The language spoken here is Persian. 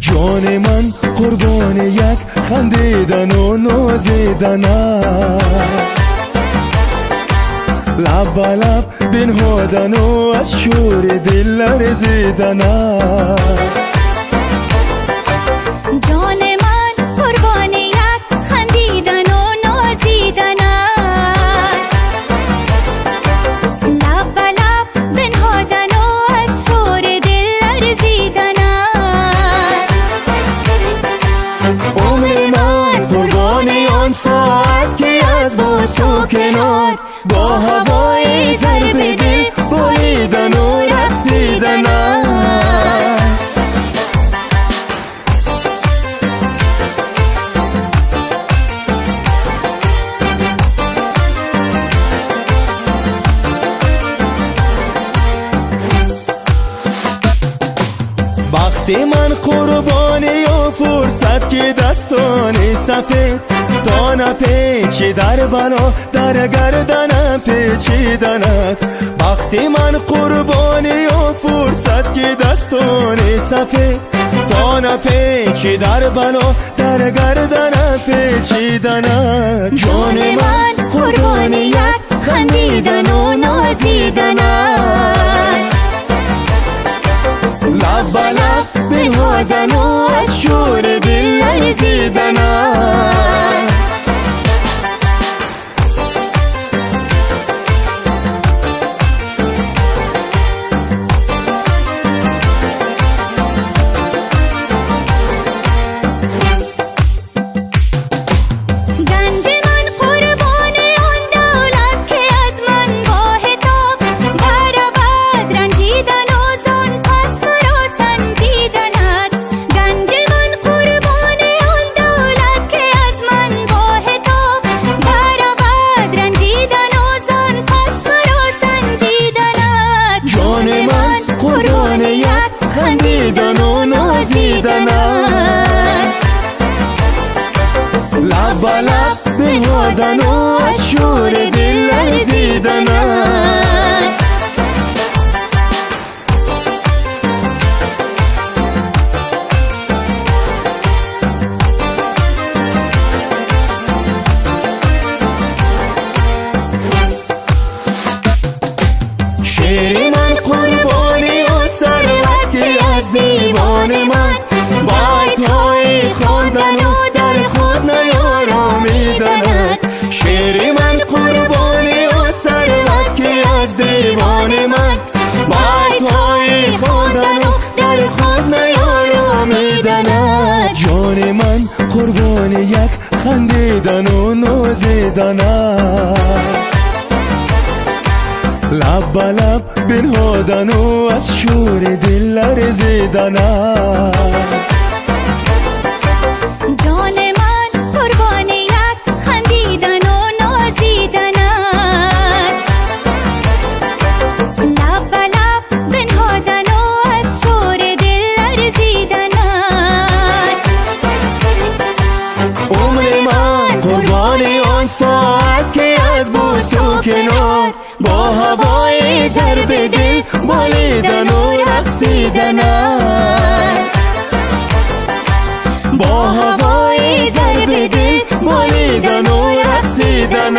جان من قربان یک خندیدن و نازیدن است، لب به لب بنهادن و از شور دل لرزیدن است. جان من قربان یک خندیدن و نازیدن است، لب به لب بنهادن و از شور دل لرزیدن است. عمر من قربان آن ساعت که از بوس و کنار با هوای ضرب دل بالیدن و رقصیدن است. وقتی من قربانی و فرصت که دستان سفید دانه پیچی در بلا در گردن پیچیدنت. وقتی من قربانی و فرصت که دستان سفید دانه پیچی در بلا در گردن پیچیدنت. جان من قربانی یک خندیدن و نازیدن است، لب به لب بنهادن و از شور دل لرزیدن است. گنج من قربان آن دولت که از من با حتاب برآورد رنجیدن و زان پس مرا سنجیدند. گنج من قربان آن دولت که از من با حتاب برآورد رنجیدن و زان پس مرا سنجیدند. جان من قربان یک خندیدن و نازیدن است، لب به لب بنهادن و از شور دل لرزیدن است. شعر من قربانی و ثروت که از دیوان من بیت‌های خواندن و در خود نیارامیدند. شعر من قربانی و ثروت که از دیوان من بیت‌های خواندن و در خود نیارامیدند. جان من قربان یک خندیدن و نازیدن است، لب به لب بنهادن و از شور دل لرزیدن است. جان من قربان یک خندیدن و نازیدن است، لب به لب بنهادن و از شور دل لرزیدن است. عمر من قربان آن ساعت که از بوس و کنار با هوای ضرب دل بالیدن و رقصیدن است. با هوای ضرب دل بالیدن و رقصیدن